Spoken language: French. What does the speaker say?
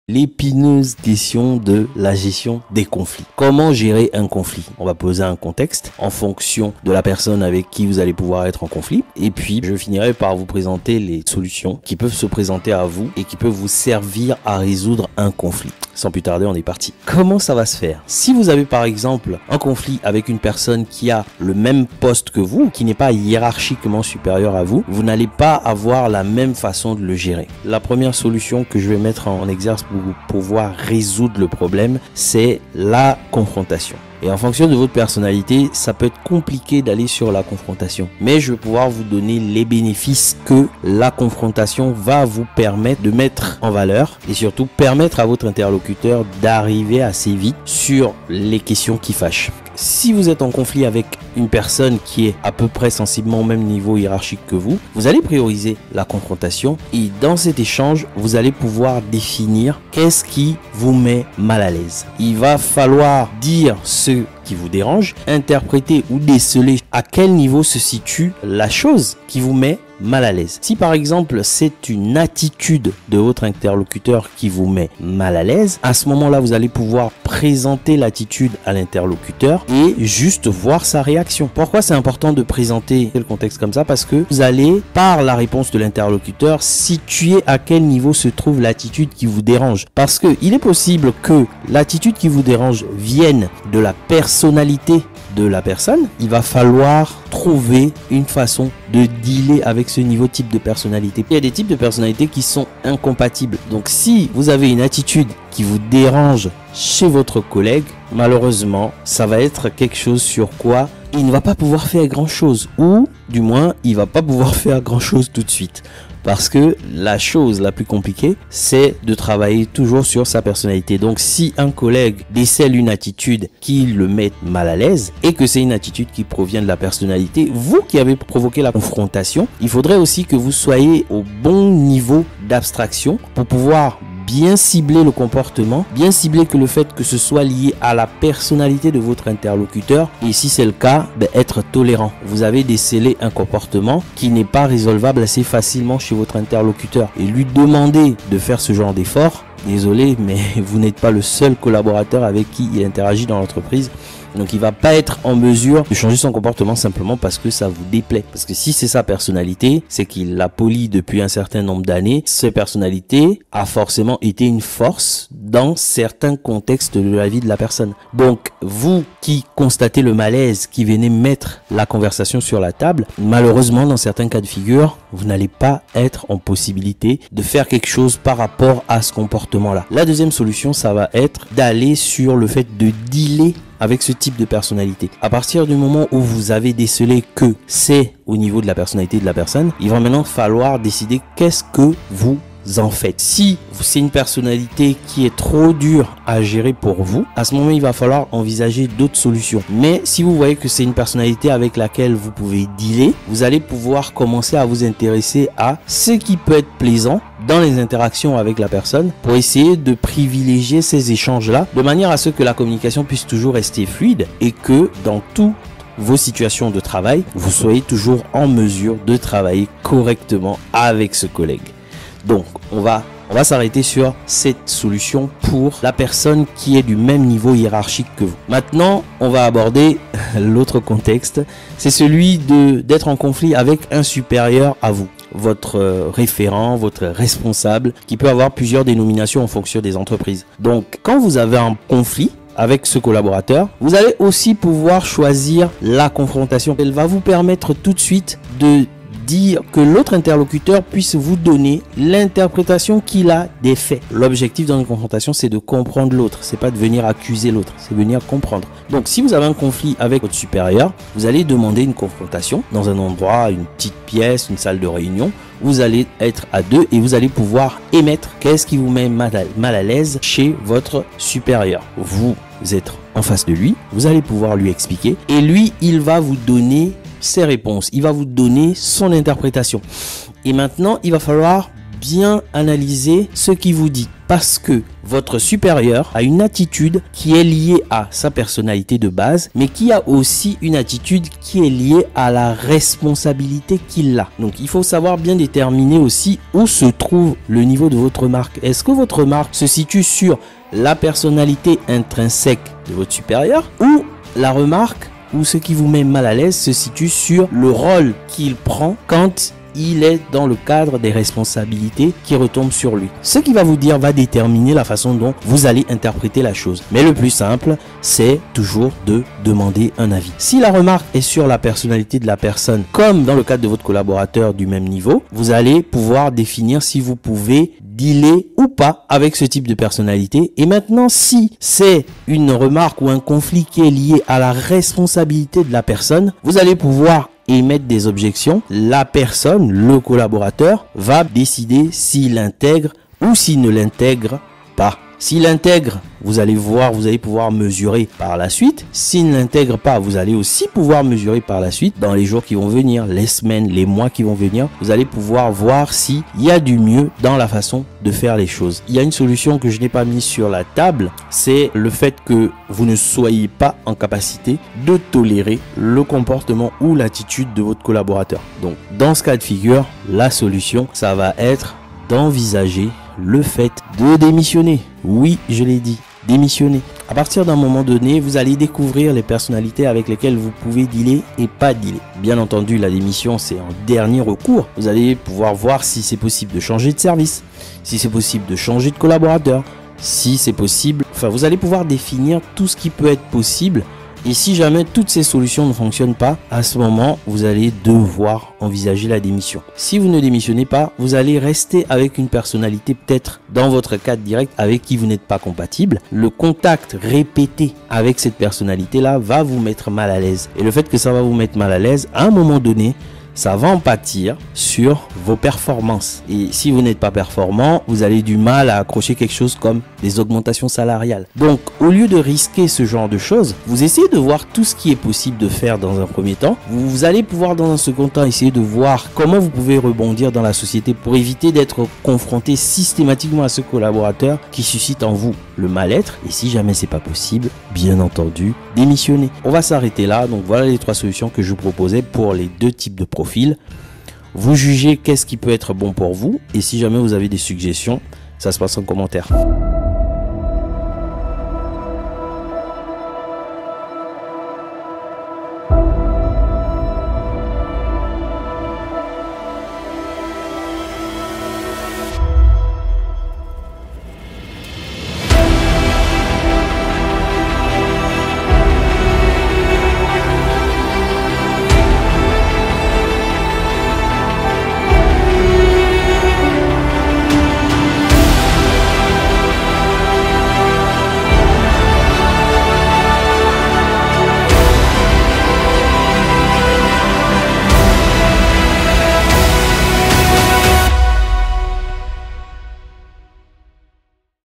L'épineuse question de la gestion des conflits. Comment gérer un conflit? On va poser un contexte en fonction de la personne avec qui vous allez pouvoir être en conflit. Et puis, je finirai par vous présenter les solutions qui peuvent se présenter à vous et qui peuvent vous servir à résoudre un conflit. Sans plus tarder, on est parti. Comment ça va se faire? Si vous avez par exemple un conflit avec une personne qui a le même poste que vous, qui n'est pas hiérarchiquement supérieur à vous, vous n'allez pas avoir la même façon de le gérer. La première solution que je vais mettre en exerce pour pouvoir résoudre le problème, c'est la confrontation. Et en fonction de votre personnalité, ça peut être compliqué d'aller sur la confrontation. Mais je vais pouvoir vous donner les bénéfices que la confrontation va vous permettre de mettre en valeur et surtout permettre à votre interlocuteur d'arriver assez vite sur les questions qui fâchent. Si vous êtes en conflit avec une personne qui est à peu près sensiblement au même niveau hiérarchique que vous, vous allez prioriser la confrontation et dans cet échange, vous allez pouvoir définir qu'est-ce qui vous met mal à l'aise. Il va falloir dire ce qui vous dérange, interpréter ou déceler à quel niveau se situe la chose qui vous met mal à l'aise. Si par exemple c'est une attitude de votre interlocuteur qui vous met mal à l'aise, à ce moment-là vous allez pouvoir présenter l'attitude à l'interlocuteur et juste voir sa réaction. Pourquoi c'est important de présenter le contexte comme ça? Parce que vous allez, par la réponse de l'interlocuteur, situer à quel niveau se trouve l'attitude qui vous dérange. Parce que il est possible que l'attitude qui vous dérange vienne de la personnalité de la personne. Il va falloir trouver une façon de dealer avec ce niveau type de personnalité. Il y a des types de personnalités qui sont incompatibles. Donc si vous avez une attitude qui vous dérange chez votre collègue, malheureusement, ça va être quelque chose sur quoi il ne va pas pouvoir faire grand chose, ou du moins il va pas pouvoir faire grand chose tout de suite. Parce que la chose la plus compliquée, c'est de travailler toujours sur sa personnalité. Donc, si un collègue décèle une attitude qui le met mal à l'aise et que c'est une attitude qui provient de la personnalité, vous qui avez provoqué la confrontation, il faudrait aussi que vous soyez au bon niveau d'abstraction pour pouvoir bien cibler le comportement, bien cibler que le fait que ce soit lié à la personnalité de votre interlocuteur et si c'est le cas, être tolérant. Vous avez décelé un comportement qui n'est pas résolvable assez facilement chez votre interlocuteur et lui demander de faire ce genre d'effort. Désolé, mais vous n'êtes pas le seul collaborateur avec qui il interagit dans l'entreprise. Donc il va pas être en mesure de changer son comportement simplement parce que ça vous déplaît. Parce que si c'est sa personnalité, c'est qu'il l'a poli depuis un certain nombre d'années. Cette personnalité a forcément été une force dans certains contextes de la vie de la personne. Donc vous qui constatez le malaise, qui venez mettre la conversation sur la table, malheureusement dans certains cas de figure, vous n'allez pas être en possibilité de faire quelque chose par rapport à ce comportement-là. La deuxième solution, ça va être d'aller sur le fait de dealer avec ce type de personnalité. À partir du moment où vous avez décelé que c'est au niveau de la personnalité de la personne, il va maintenant falloir décider qu'est-ce que vous en faites. Si c'est une personnalité qui est trop dure à gérer pour vous, à ce moment il va falloir envisager d'autres solutions. Mais si vous voyez que c'est une personnalité avec laquelle vous pouvez dealer, vous allez pouvoir commencer à vous intéresser à ce qui peut être plaisant dans les interactions avec la personne pour essayer de privilégier ces échanges-là de manière à ce que la communication puisse toujours rester fluide et que dans tout vos situations de travail, vous soyez toujours en mesure de travailler correctement avec ce collègue. Donc, on va s'arrêter sur cette solution pour la personne qui est du même niveau hiérarchique que vous. Maintenant, on va aborder l'autre contexte. C'est celui d'être en conflit avec un supérieur à vous. Votre référent, votre responsable, qui peut avoir plusieurs dénominations en fonction des entreprises. Donc, quand vous avez un conflit avec ce collaborateur, vous allez aussi pouvoir choisir la confrontation. Elle va vous permettre tout de suite de dire que l'autre interlocuteur puisse vous donner l'interprétation qu'il a des faits. L'objectif dans une confrontation, c'est de comprendre l'autre. C'est pas de venir accuser l'autre, c'est venir comprendre. Donc, si vous avez un conflit avec votre supérieur, vous allez demander une confrontation dans un endroit, une petite pièce, une salle de réunion. Vous allez être à deux et vous allez pouvoir émettre qu'est-ce qui vous met mal à l'aise chez votre supérieur. Vous êtes en face de lui, vous allez pouvoir lui expliquer et lui, il va vous donner ses réponses. Il va vous donner son interprétation. Et maintenant, il va falloir bien analyser ce qu'il vous dit. Parce que votre supérieur a une attitude qui est liée à sa personnalité de base, mais qui a aussi une attitude qui est liée à la responsabilité qu'il a. Donc il faut savoir bien déterminer aussi où se trouve le niveau de votre marque. Est-ce que votre marque se situe sur la personnalité intrinsèque de votre supérieur, ou la remarque ou ce qui vous met mal à l'aise se situe sur le rôle qu'il prend quand il est dans le cadre des responsabilités qui retombent sur lui. Ce qu'il va vous dire va déterminer la façon dont vous allez interpréter la chose. Mais le plus simple, c'est toujours de demander un avis. Si la remarque est sur la personnalité de la personne, comme dans le cadre de votre collaborateur du même niveau, vous allez pouvoir définir si vous pouvez dealer ou pas avec ce type de personnalité. Et maintenant, si c'est une remarque ou un conflit qui est lié à la responsabilité de la personne, vous allez pouvoir émettre des objections. La personne, le collaborateur, va décider s'il intègre ou s'il ne l'intègre pas. S'il intègre, vous allez voir, vous allez pouvoir mesurer par la suite. S'il ne l'intègre pas, vous allez aussi pouvoir mesurer par la suite. Dans les jours qui vont venir, les semaines, les mois qui vont venir, vous allez pouvoir voir s'il y a du mieux dans la façon de faire les choses. Il y a une solution que je n'ai pas mise sur la table, c'est le fait que vous ne soyez pas en capacité de tolérer le comportement ou l'attitude de votre collaborateur. Donc, dans ce cas de figure, la solution, ça va être d'envisager le fait de démissionner. Oui, je l'ai dit, démissionner. À partir d'un moment donné, vous allez découvrir les personnalités avec lesquelles vous pouvez dealer et pas dealer. Bien entendu, la démission, c'est un dernier recours. Vous allez pouvoir voir si c'est possible de changer de service, si c'est possible de changer de collaborateur, si c'est possible. Enfin, vous allez pouvoir définir tout ce qui peut être possible. Et si jamais toutes ces solutions ne fonctionnent pas, à ce moment, vous allez devoir envisager la démission. Si vous ne démissionnez pas, vous allez rester avec une personnalité peut-être dans votre cadre direct avec qui vous n'êtes pas compatible. Le contact répété avec cette personnalité-là va vous mettre mal à l'aise. Et le fait que ça va vous mettre mal à l'aise, à un moment donné, ça va en pâtir sur vos performances. Et si vous n'êtes pas performant, vous avez du mal à accrocher quelque chose comme des augmentations salariales. Donc, au lieu de risquer ce genre de choses, vous essayez de voir tout ce qui est possible de faire dans un premier temps. Vous allez pouvoir dans un second temps essayer de voir comment vous pouvez rebondir dans la société pour éviter d'être confronté systématiquement à ce collaborateur qui suscite en vous le mal-être. Et si jamais c'est pas possible, bien entendu, démissionner. On va s'arrêter là. Donc voilà les 3 solutions que je vous proposais pour les 2 types de profils. Vous jugez qu'est-ce qui peut être bon pour vous, et si jamais vous avez des suggestions, ça se passe en commentaire.